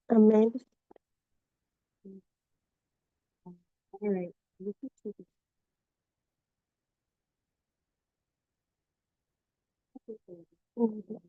Amanda. All right. Mhm.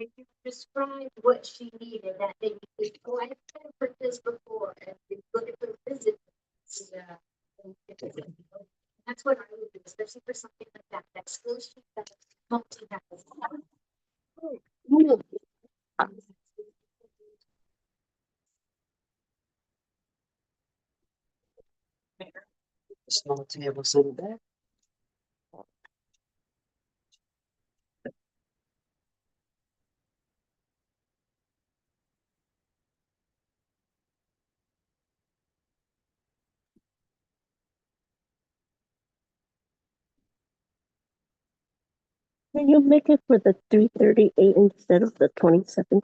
If you describe what she needed that day, you go, I have heard this before, and you look at the visit. Yeah. That's what I would do, especially for something like that. That skill sheet that multi has. Small table sitting back. Can you make it for the 3:38 instead of the 27th?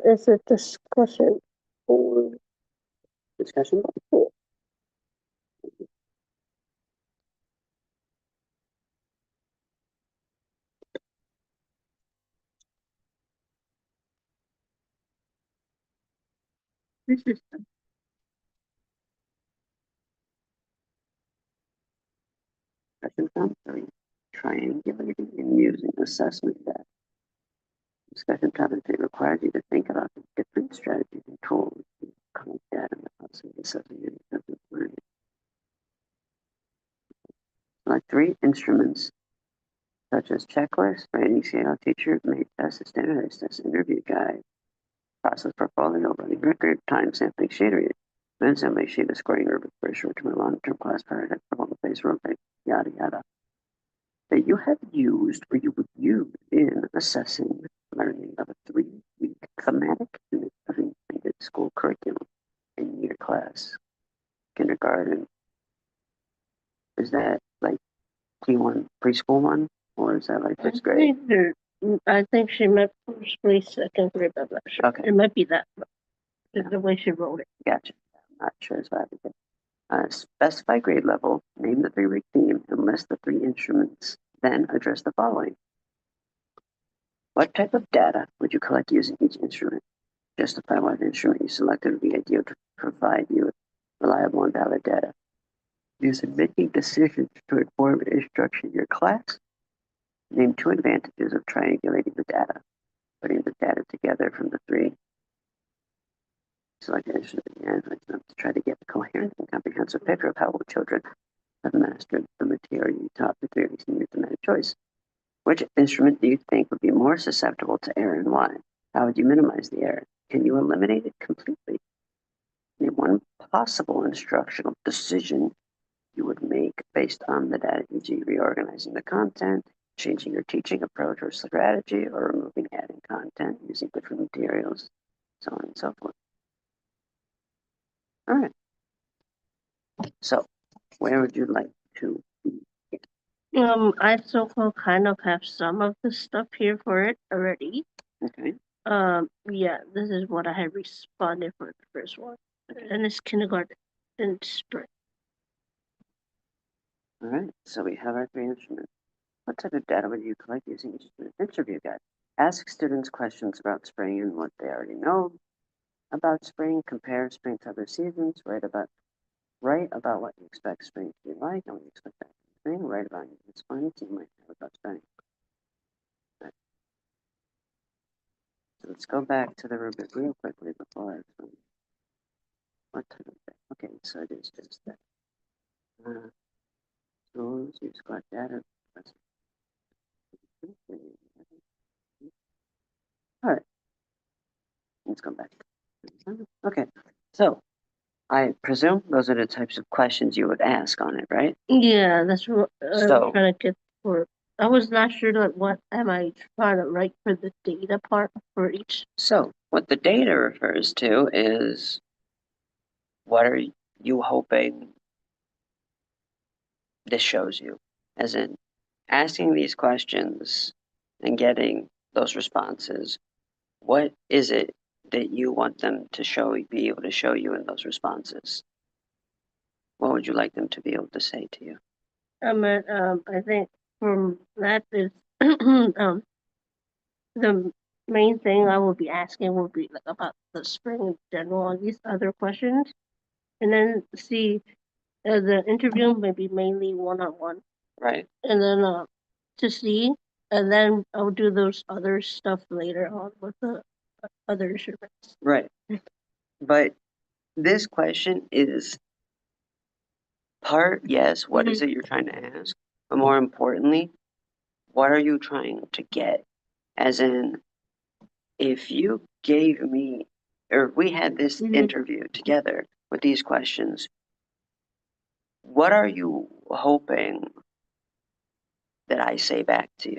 It's a discussion board. Discussion board. This is discussion commentary, triangulating and using assessment data. Discussion commentary requires you to think about the different strategies and tools to collect data and also assessing any subject learning. Select three instruments such as checklist, rating scale, teacher made test, standardized test, interview guide, process portfolio, running record, time sampling sheet, or then simply sheet of scoring rubric for a short-term and long-term class paradigm, performance-based rubric, yada yada, that you have used or you would use in assessing learning of a 3-week thematic unit of intended school curriculum in your class. Kindergarten. Is that like P1 preschool one, or is that like first grade? I think she meant first grade, second grade, I'm not sure. Okay. It might be that, the way she wrote it. Gotcha. I'm not sure as well. Specify grade level, name the 3-week theme, and list the 3 instruments. Then address the following. What type of data would you collect using each instrument? Justify why the instrument you selected would be ideal to provide you with reliable and valid data. Use in making decisions to inform and instruction in your class. Name 2 advantages of triangulating the data, putting the data together from the 3. Select an instrument to try to get a coherent and comprehensive picture of how children have mastered the material you taught the 3 weeks in your thematic choice. Which instrument do you think would be more susceptible to error and why? How would you minimize the error? Can you eliminate it completely? Name one possible instructional decision you would make based on the data, e.g. reorganizing the content, changing your teaching approach or strategy, or removing, adding content, using different materials. so on and so forth. All right. So, where would you like to begin? I so-called kind of have some of the stuff here for it already. Okay. Yeah, this is what I had responded for the first one. And it's kindergarten in spring. All right. So we have our 3 instruments. What type of data would you collect using each student interview guide? Ask students questions about spring and what they already know about spring. Compare spring to other seasons. Write about what you expect spring to be like and what you expect after spring. Write about any experience you might have about spring. Right. So let's go back to the rubric real quickly before I explain what type of data. Okay, so it is just that. Tools, use collect data. All right, let's go back. Okay, so I presume those are the types of questions you would ask on it, right? Yeah, that's what I'm So- trying to get for. I was not sure like what am I trying to write for the data part for each. So what the data refers to is what are you hoping this shows you? As in asking these questions and getting those responses, what is it that you want them to be able to show you in those responses? What would you like them to be able to say to you? I think from that is the main thing I will be asking will be like about the spring in general and these other questions, and then see the interview maybe mainly one-on-one, Right. and then to see, and then I'll do those other stuff later on with the other instruments. Right. But this question is part, yes, what is it you're trying to ask? But more importantly, what are you trying to get? As in, if you gave me, or if we had this interview together with these questions, what are you hoping that I say back to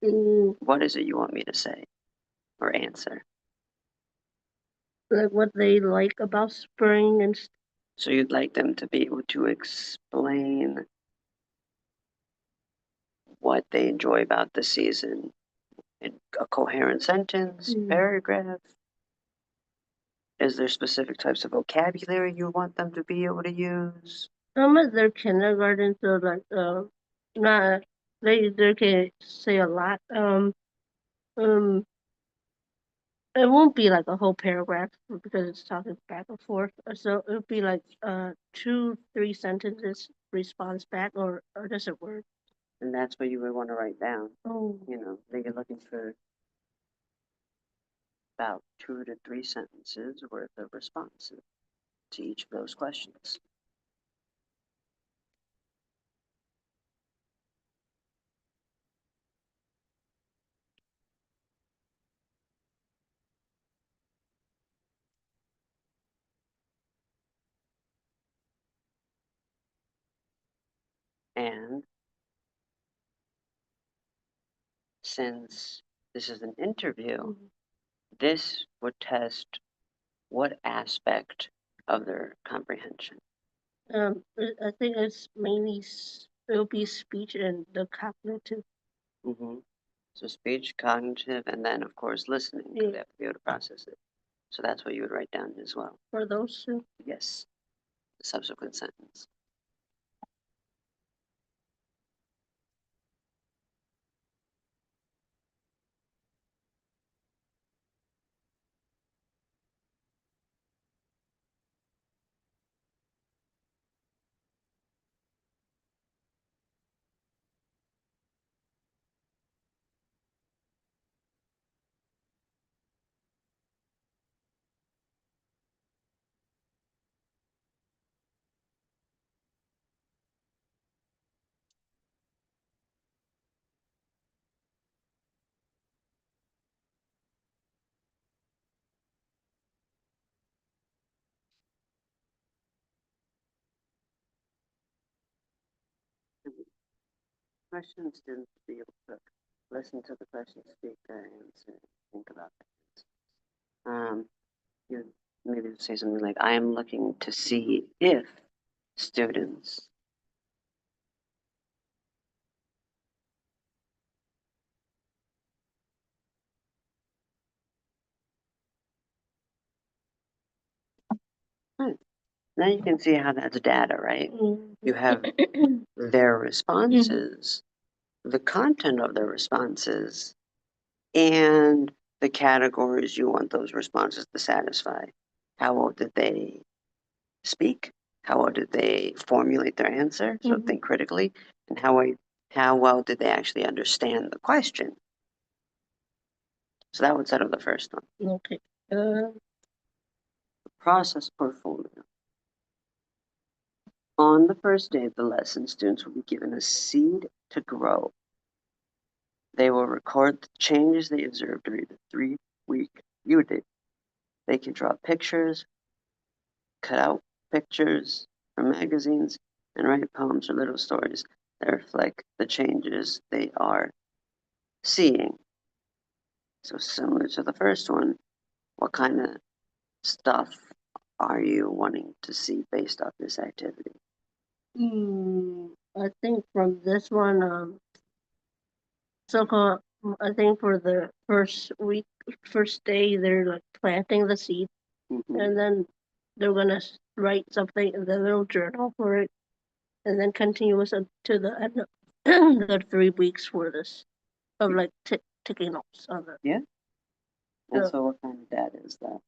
you? What is it you want me to say or answer? Like what they like about spring and So you'd like them to be able to explain what they enjoy about the season in a coherent sentence, paragraph? Is there specific types of vocabulary you want them to be able to use? some of their kindergarten, so like not they can say a lot. It won't be like a whole paragraph because it's talking back and forth. So it'll be like 2-3 sentences response back or just a word. And that's what you would want to write down. Oh. You know, that you're looking for about 2 to 3 sentences worth of responses to each of those questions. And since this is an interview, this would test what aspect of their comprehension? I think it's mainly it'll be speech and the cognitive. So speech, cognitive, and then of course listening. They have to be able to process it. So that's what you would write down as well. For those two? Yes. The subsequent sentence. Questions, students be able to listen to the question, speak their answer, think about the answer. You maybe say something like, I am looking to see if students. Right. Now you can see how that's data, right? You have their responses, the content of their responses, and the categories you want those responses to satisfy. How well did they speak? How well did they formulate their answer? So think critically. And how well did they actually understand the question? So that would settle the first one. Okay. Process portfolio. On the first day of the lesson, students will be given a seed to grow. They will record the changes they observed during the 3-week unit. They can draw pictures, cut out pictures from magazines, and write poems or little stories that reflect the changes they are seeing. So similar to the first one, what kind of stuff are you wanting to see based off this activity? I think from this one, so-called, I think for the first day, they're like planting the seed, and then they're gonna write something in the little journal for it, and then continuous to the end of the 3 weeks for this, of like taking notes on it. Yeah. And Yeah. so what kind of data is that?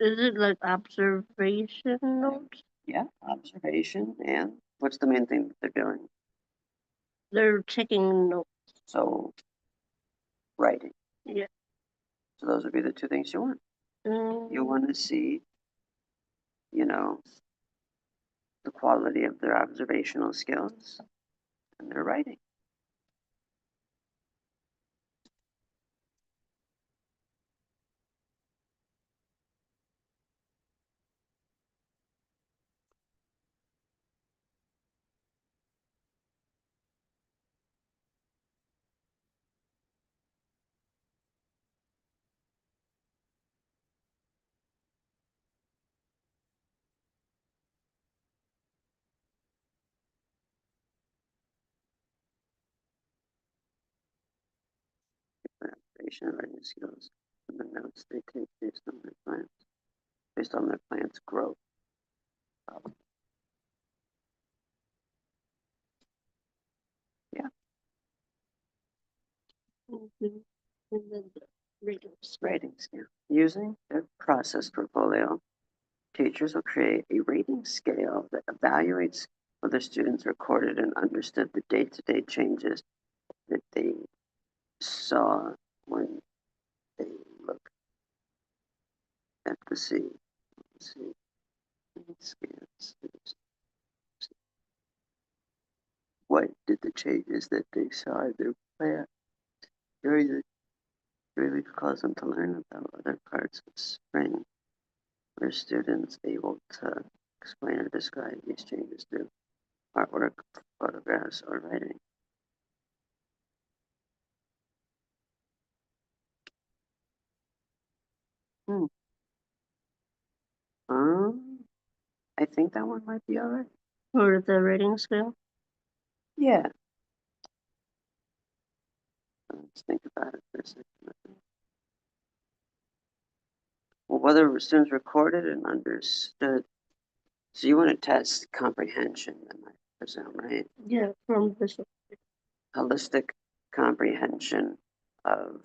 Is it like observation notes? Yeah, observation. And what's the main thing that they're doing? They're taking notes. So writing. Yeah. So those would be the two things you want. You want to see, you know, the quality of their observational skills and their writing. Observation and writing skills and the notes they take based on their plants' growth. Yeah. And then the Rating scale. Using their process portfolio, teachers will create a rating scale that evaluates whether students recorded and understood the day-to-day changes that they saw when they looked at the scene. Scans. What did the changes that they saw in their plant during the really cause them to learn about other parts of spring? Were students able to explain or describe these changes through artwork, photographs, or writing? Hmm. I think that one might be all right. for the rating scale. Yeah. Let's think about it for a second. Well, whether students recorded and understood. So you want to test comprehension, then I presume, right? Yeah, from this one. Holistic comprehension of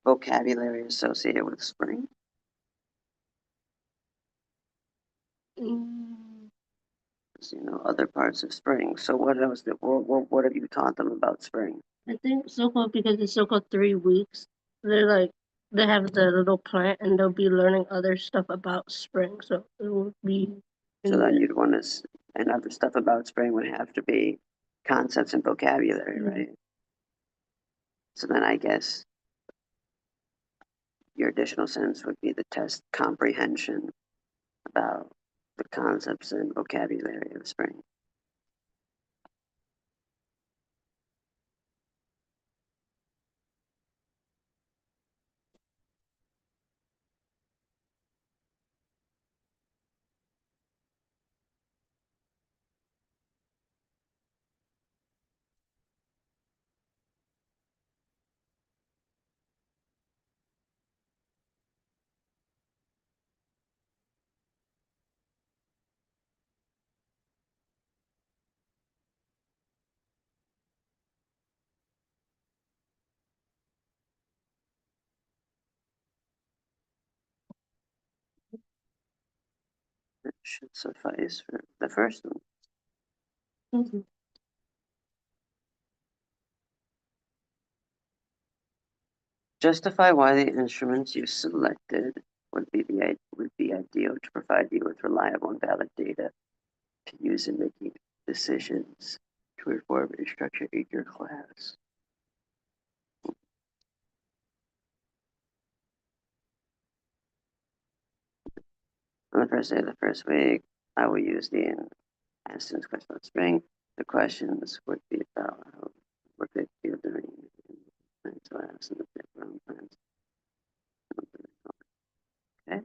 vocabulary associated with spring. So, other parts of spring. So what else? What have you taught them about spring? I think so-called because it's so-called 3 weeks. They're like they have the little plant and they'll be learning other stuff about spring. So it will be. So then you'd want to, and other stuff about spring would have to be concepts and vocabulary, right? So then I guess your additional sentence would be the test comprehension about the concepts and vocabulary of spring. should suffice for the first one. Mhm. Justify why the instruments you selected would be ideal to provide you with reliable and valid data to use in making decisions to inform and structure your class. On the first day of the first week, I will use the instance question of spring. The questions would be about how what they feel during class and the background plans. Okay.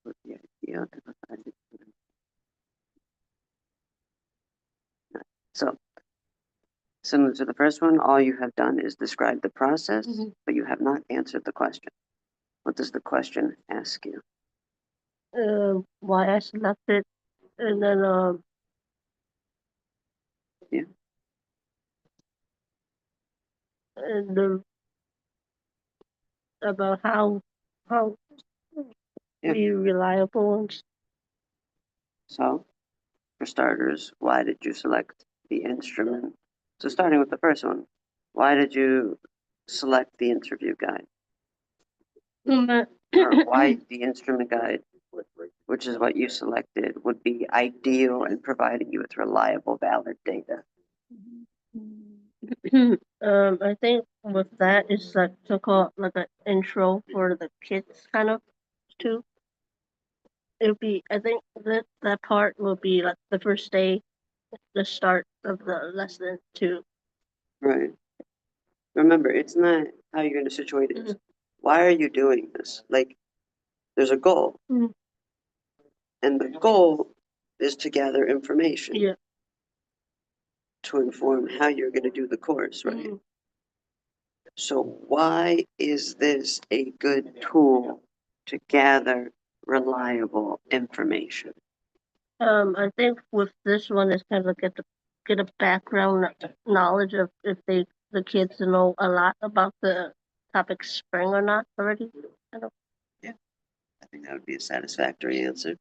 Would be ideal to provide it. So, similar to the first one, all you have done is describe the process, but you have not answered the question. What does the question ask you? Why I selected, and then Yeah. and the about how Yeah. be reliable and So, for starters, why did you select the instrument? So, starting with the first one, why did you select the interview guide? Or why the instrument guide, which is what you selected, would be ideal in providing you with reliable, valid data? I think with that it's like so-called like an intro for the kids kind of too. It'll be I think that part will be like the first day, the start of the lesson too. Right. Remember, it's not how you're going to situate it. Why are you doing this? Like, there's a goal, Mhm. and the goal is to gather information Yeah. to inform how you're going to do the course, right? Mhm. So, why is this a good tool to gather reliable information? I think with this one it's kind of get a background knowledge of if the kids know a lot about the topic spring or not already. Kind of. I think that would be a satisfactory answer.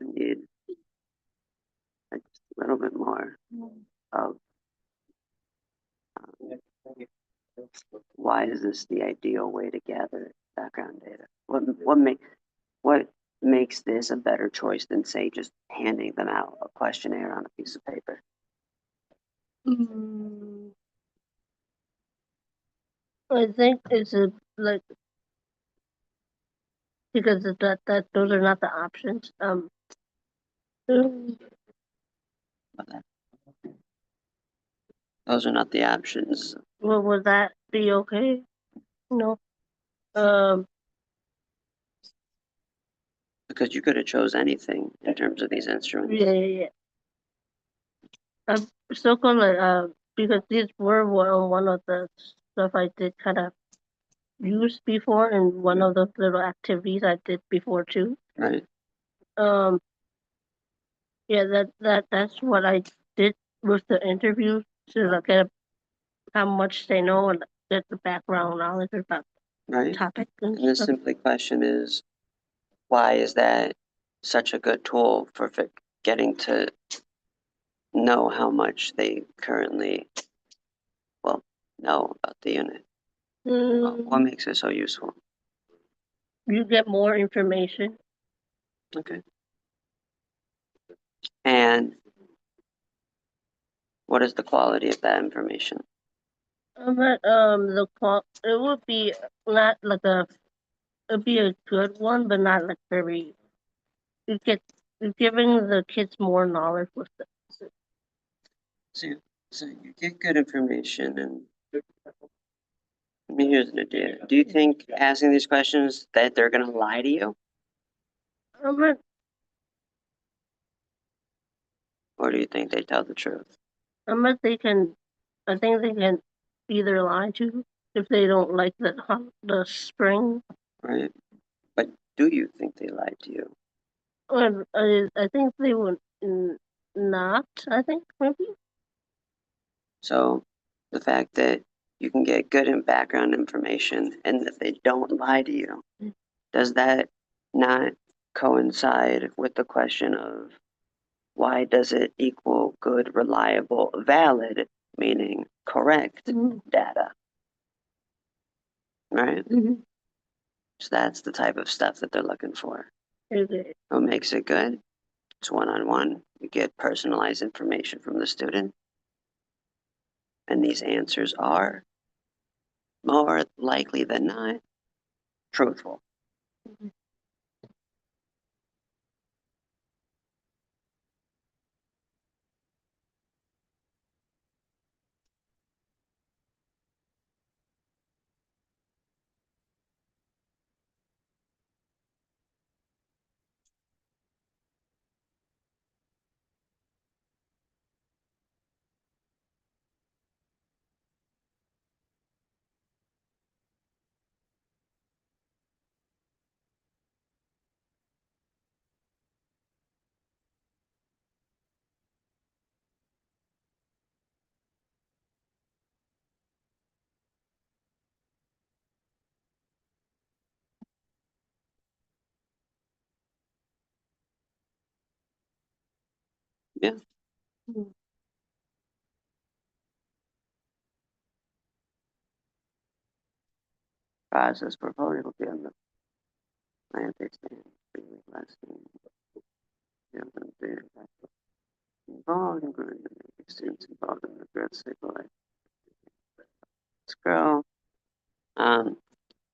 You need just a little bit more of why is this the ideal way to gather background data? What makes this a better choice than, say, just handing them out a questionnaire on a piece of paper? I think it's like because of that those are not the options. Those are not the options. Well, would that be okay? No. Um. Because you could have chose anything in terms of these instruments. Yeah. So called like because these were on one of the stuff I did kind of use before in one of the little activities I did before too. Right. Um, yeah, that's what I did with the interview to look at how much they know and get the background knowledge about Right. the topic And and the stuff. simply question is, why is that such a good tool for getting to know how much they currently, well, know about the unit? What makes it so useful? You get more information. Okay. And what is the quality of that information? It would be not like it'd be a good one, but not like very. You get you're giving the kids more knowledge with it. So you get good information, and I mean, here's an idea. Do you think asking these questions that they're gonna lie to you, But or do you think they tell the truth? they can, I think they can either lie to you if they don't like the spring. Right? But do you think they lied to you? Or I think they would not. I think maybe. So the fact that you can get good and background information and that they don't lie to you, does that not coincide with the question of why does it equal good, reliable, valid, meaning correct data? Right? So that's the type of stuff that they're looking for. Okay. What makes it good? It's one-on-one. You get personalized information from the student. And these answers are, more likely than not, truthful. Yeah. Process portfolio will be on the plant-based lesson. Involved in growing the students involved in the growth cycle. Let's grow.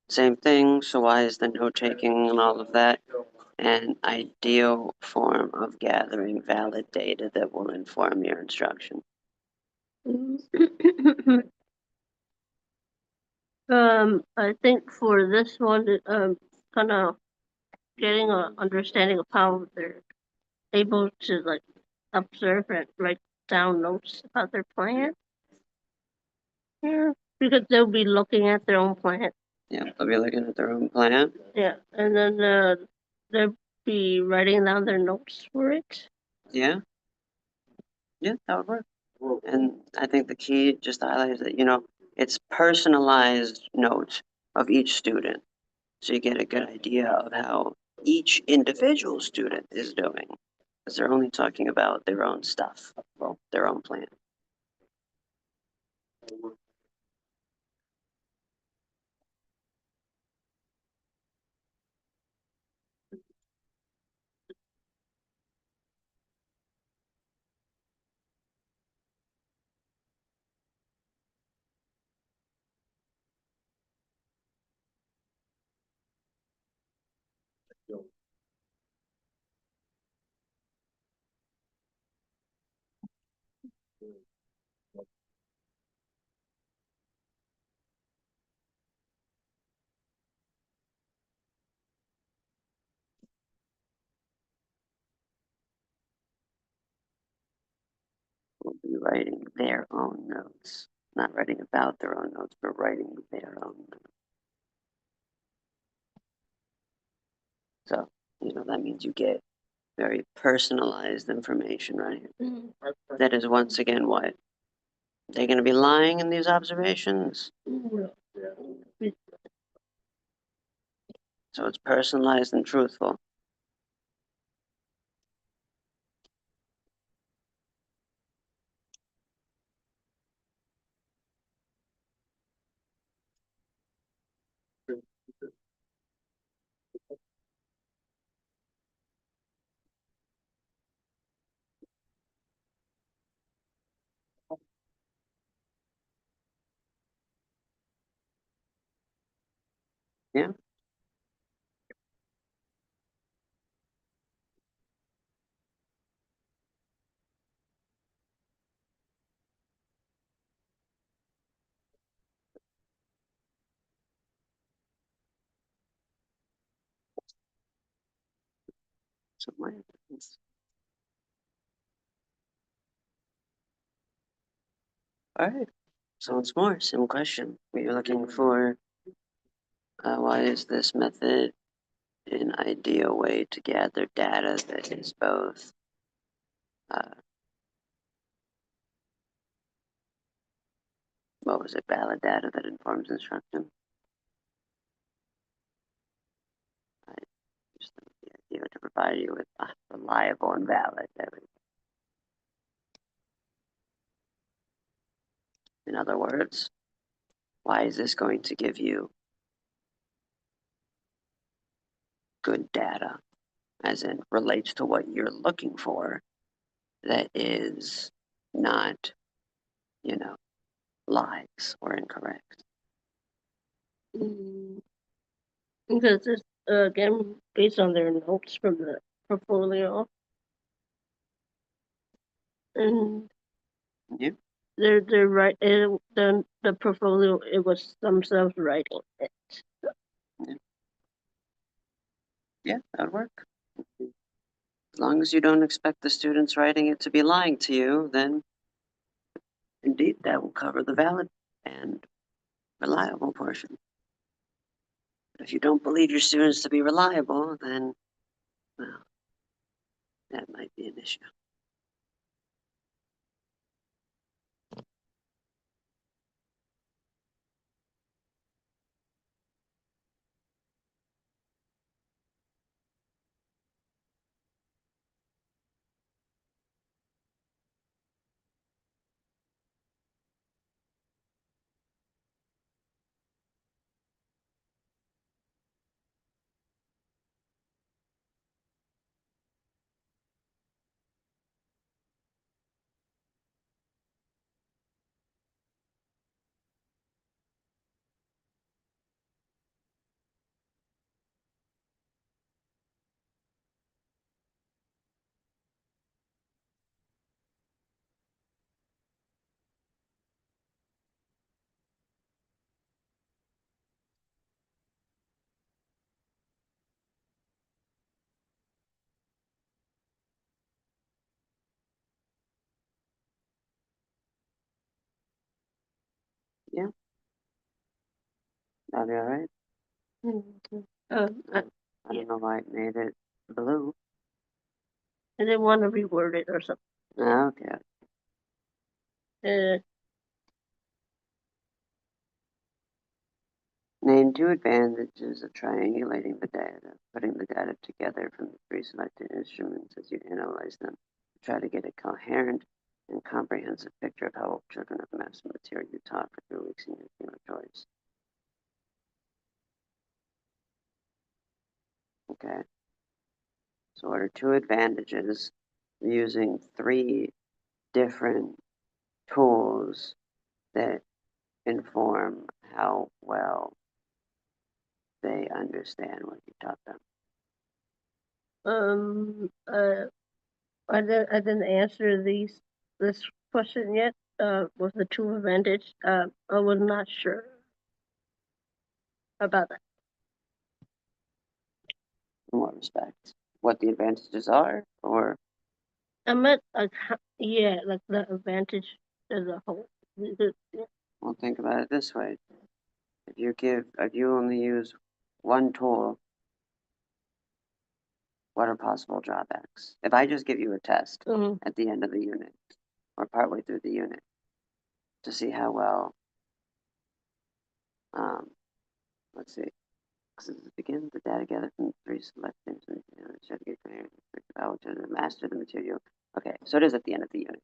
Same thing. So why is the note taking and all of that an ideal form of gathering valid data that will inform your instruction? I think for this one, kind of getting an understanding of how they're able to like observe and write down notes about their plant. Yeah, because they'll be looking at their own plant. Yeah, they'll be looking at their own plant. Yeah, and then they'll be writing down their notes for it. Yeah. Yeah, that would work. And I think the key just to highlight is that, it's personalized notes of each student. So you get a good idea of how each individual student is doing. Because they're only talking about their own stuff, well, their own plan. Will be writing their own notes. not writing about their own notes, but writing their own notes. So, that means you get very personalized information, right? That is once again what? They're going to be lying in these observations? So it's personalized and truthful. Yeah. Something like that. All right. So once more, same question. You're looking for why is this method an ideal way to gather data that is both valid data that informs instruction? I just the idea to provide you with reliable and valid. In other words, why is this going to give you good data, as in relates to what you're looking for, that is not, lies or incorrect? Because it's again based on their notes from the portfolio, and Yeah. they're right. The portfolio, it was themselves writing it. Yeah, that would work. As long as you don't expect the students writing it to be lying to you, then indeed that will cover the valid and reliable portion. But if you don't believe your students to be reliable, then, well, that might be an issue. Yeah, that'll be all right. I don't know why it made it blue. I didn't want to reword it or something. Okay. Name two advantages of triangulating the data, putting the data together from the pre-selected instruments as you analyze them. Try to get a coherent and comprehensive picture of how children have mastered material you taught for 2 weeks in your choice. Okay. So what are two advantages using 3 different tools that inform how well they understand what you taught them? I didn't answer this question yet. Was the two advantage? I was not sure about that. In what respect? What the advantages are, or? I meant like the advantage as a whole. Well, think about it this way. If you only use one tool, what are possible drawbacks? If I just give you a test at the end of the unit or partway through the unit to see how well, let's see, because at the beginning, the data gathered from three select instruments, should get out to master the material. Okay, so it is at the end of the unit.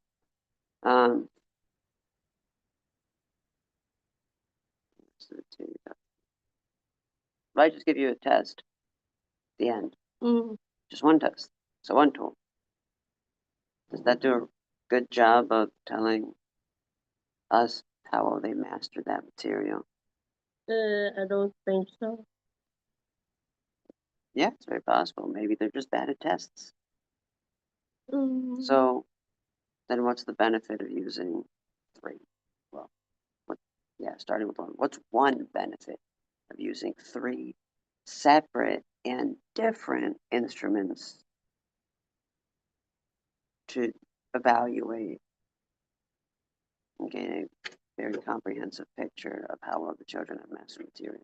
If I just give you a test, the end, just one test, so one tool. Does that do a good job of telling us how well they mastered that material? I don't think so. Yeah, it's very possible. Maybe they're just bad at tests. So then what's the benefit of using 3? Well, starting with 1. What's one benefit of using 3 separate and different instruments to evaluate and gain a very comprehensive picture of how well the children have mastered material?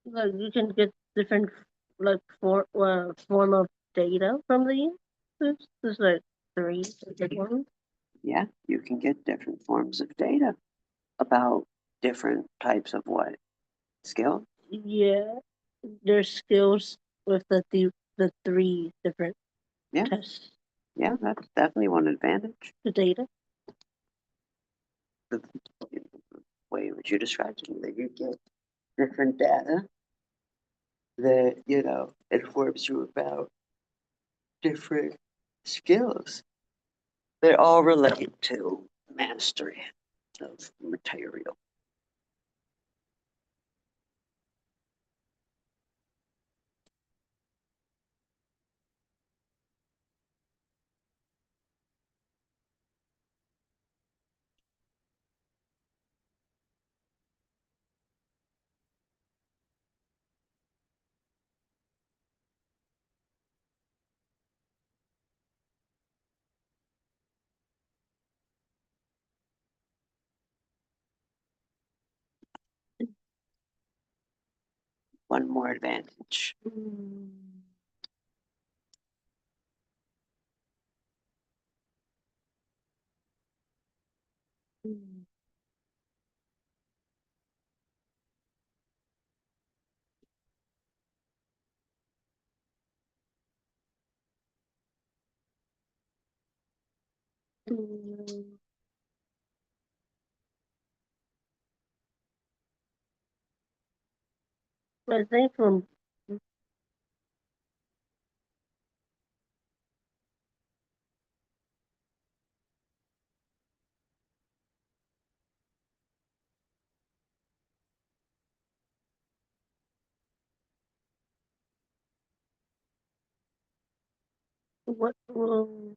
Like you can get different form of data from the units. There's like 3 different ones. Yeah, you can get different forms of data about different types of what? Skill? Yeah, there's skills with the 3 different tests. Yeah, that's definitely one advantage. The data. The way in which you described to me, that you get different data that, informs you about different skills that all relate to mastery of material. One more advantage. I think from what will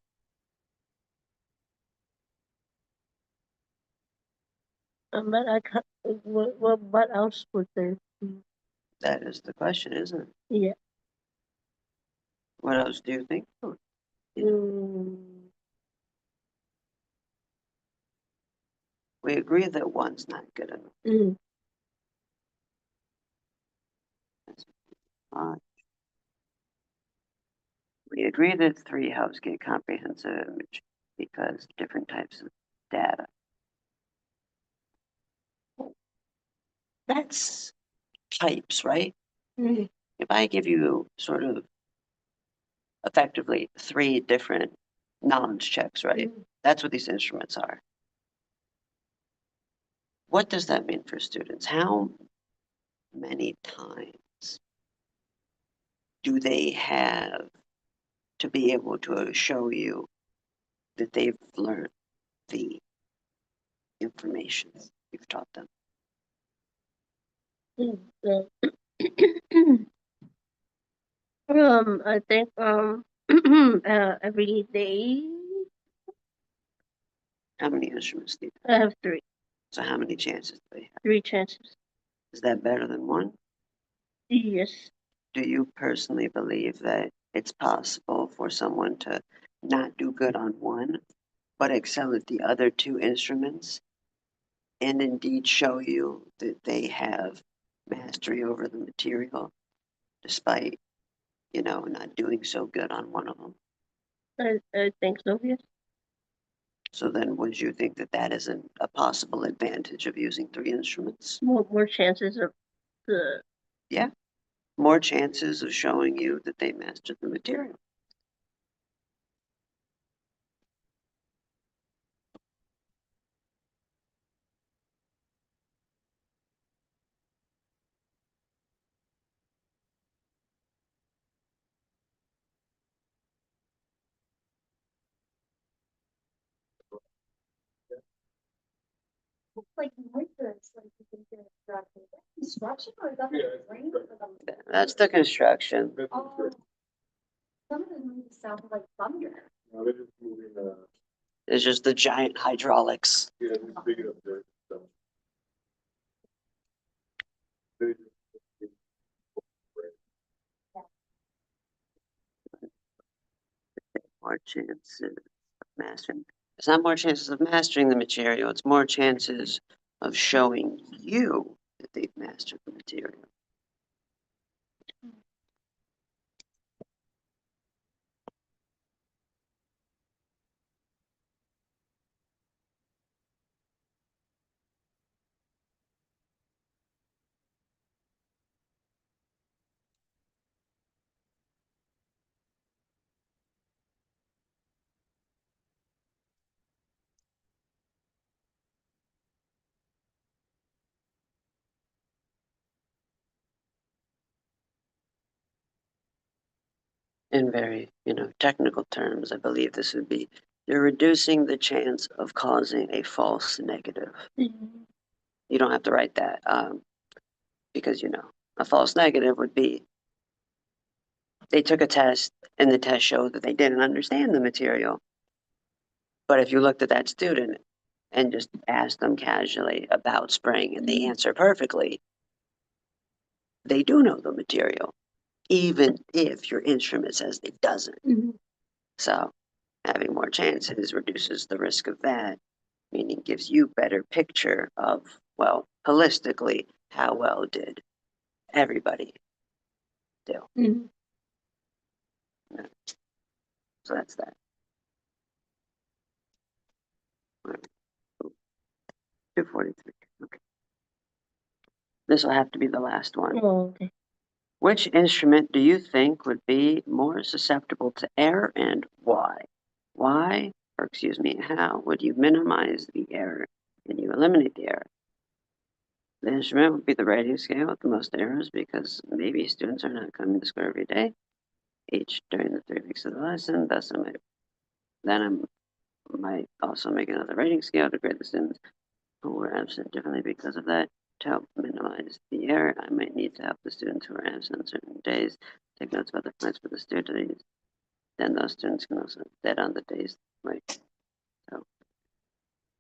but I can't, what else would there be? That is the question, isn't it? Yeah. What else do you think? We agree that 1's not good enough. We agree that 3 helps get comprehensive image because different types of data. That's types, right? If I give you sort of effectively 3 different knowledge checks, right? That's what these instruments are. What does that mean for students? How many times do they have to be able to show you that they've learned the information you've taught them? I think every day. How many instruments do you I have 3. So how many chances do they have? 3 chances. Is that better than 1? Yes. Do you personally believe that it's possible for someone to not do good on one, but excel at the other two instruments, and indeed show you that they have mastery over the material, despite, not doing so good on one of them. I think so, yes. So then would you think that that is a possible advantage of using three instruments? More chances of the, Yeah, more chances of showing you that they mastered the material. Like it's like you think they're construction or is that like rain or the? That's the construction. Oh, some of them sound like thunder. No, they're just moving the, It's just the giant hydraulics. yeah, they're digging up dirt, so. They just- More chances of mastering. It's not more chances of mastering the material, it's more chances of showing you that they've mastered the material. In very, technical terms, I believe this would be, you're reducing the chance of causing a false negative. You don't have to write that, because, a false negative would be, they took a test and the test showed that they didn't understand the material. But if you looked at that student and just asked them casually about spring and they answer perfectly, they do know the material, even if your instrument says it doesn't. So having more chances reduces the risk of that, meaning gives you better picture of, well, holistically, how well did everybody do. Mhm. So that's that. 243. Okay. This will have to be the last one. Oh, okay. Which instrument do you think would be more susceptible to error and why? Why, or excuse me, how would you minimize the error and you eliminate the error? The instrument would be the rating scale with the most errors because maybe students are not coming to school every day, each during the 3 weeks of the lesson. Thus, I might also make another rating scale to grade the students who were absent differently because of that. To help minimize the error, I might need to help the students who are absent on certain days take notes about the plans for the students. Then those students can also dead on the days. Right. So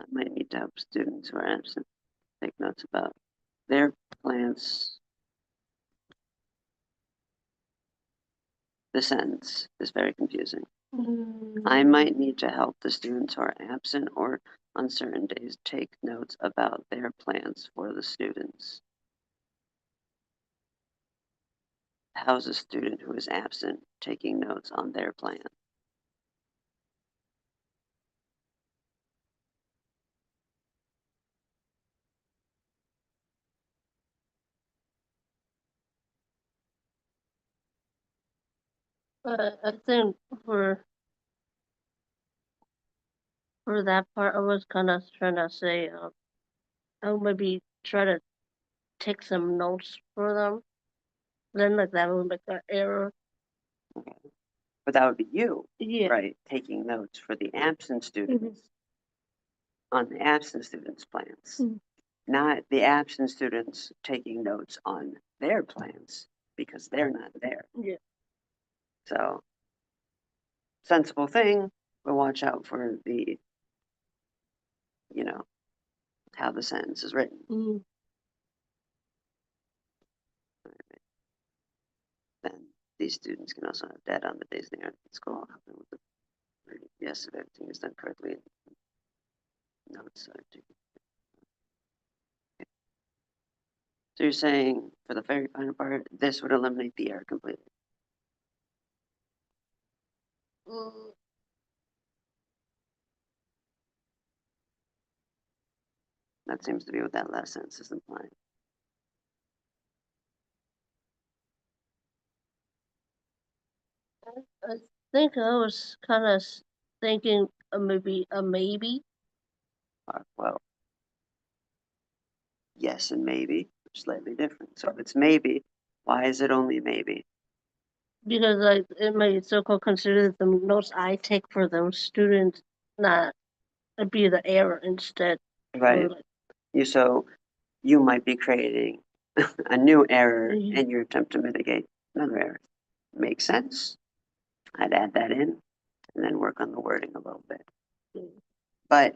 I might need to help students who are absent take notes about their plans. The sentence is very confusing. I might need to help the students who are absent or on certain days take notes about their plans for the students. How's a student who is absent taking notes on their plan? I think for that part, I was kind of trying to say, I'll maybe try to take some notes for them. Then like that would make an error. But that would be you, Yeah. right? Taking notes for the absent students on the absent students' plans, Mhm. not the absent students taking notes on their plans because they're not there. Yeah. So, sensible thing, but watch out for the, how the sentence is written. Mm. Then these students can also have debt on the days they aren't in school. Help them with the Yes, if everything is done correctly. No, it's so you're saying for the very final part, this would eliminate the error completely. Mm, That seems to be what that last sentence is implying. I think I was kind of thinking maybe a maybe. Well, yes and maybe are slightly different. So if it's maybe, why is it only maybe? Because like it may so-called consider the notes I take for those students not be the error instead. Right. Or like, You might be creating a new error Mhm. in your attempt to mitigate another error. Makes sense. I'd add that in and then work on the wording a little bit. But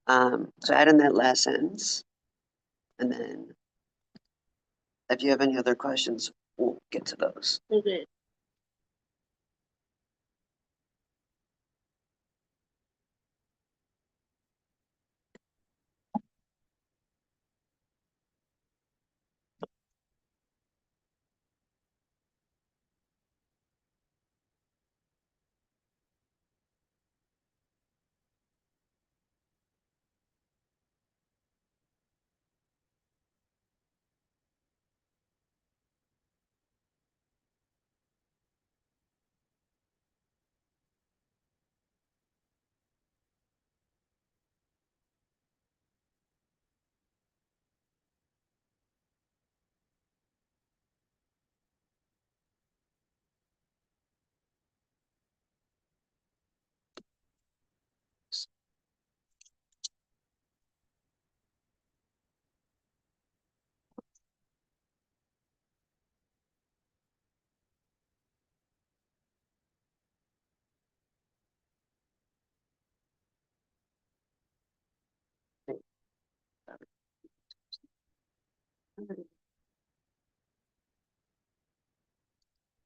so add in that last sentence, and then if you have any other questions, we'll get to those. okay.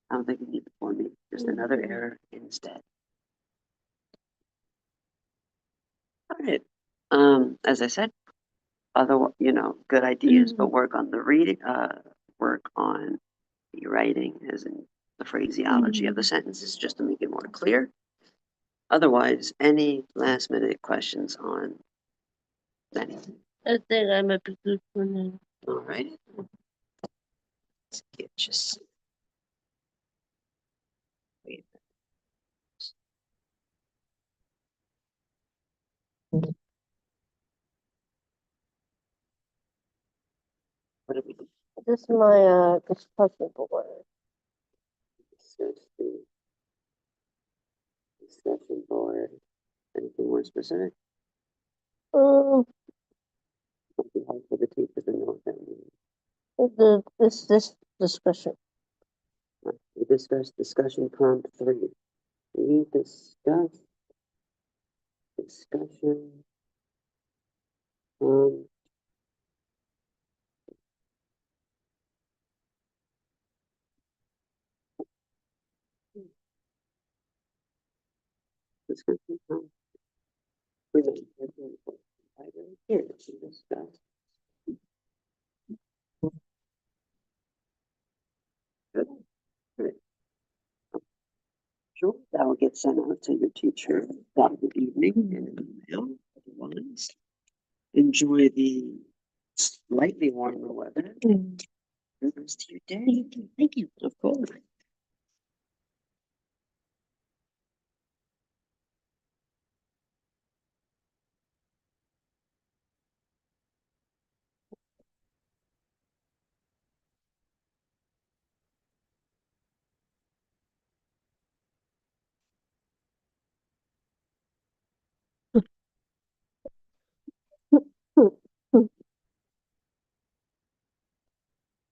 I don't think you need the for me, just another error instead. All right. As I said, other, good ideas, but work on the reading, work on the writing, as in the phraseology of the sentences, just to make it more clear. Otherwise, any last minute questions on anything? I think I might be good for now. All right. Let's get just. Wait. What do we do? This is my discussion board. Discuss the discussion board. Anything more specific? Um, It'd be hard for the teacher to know what that means. this discussion. We discussed discussion prompt 3. We discussed discussion discussion prompt. We made everything here to discuss. Good. Good. Sure, that will get sent out to your teacher that evening in an email. Otherwise, enjoy the slightly warmer weather. The rest of your day. Thank you. Of course.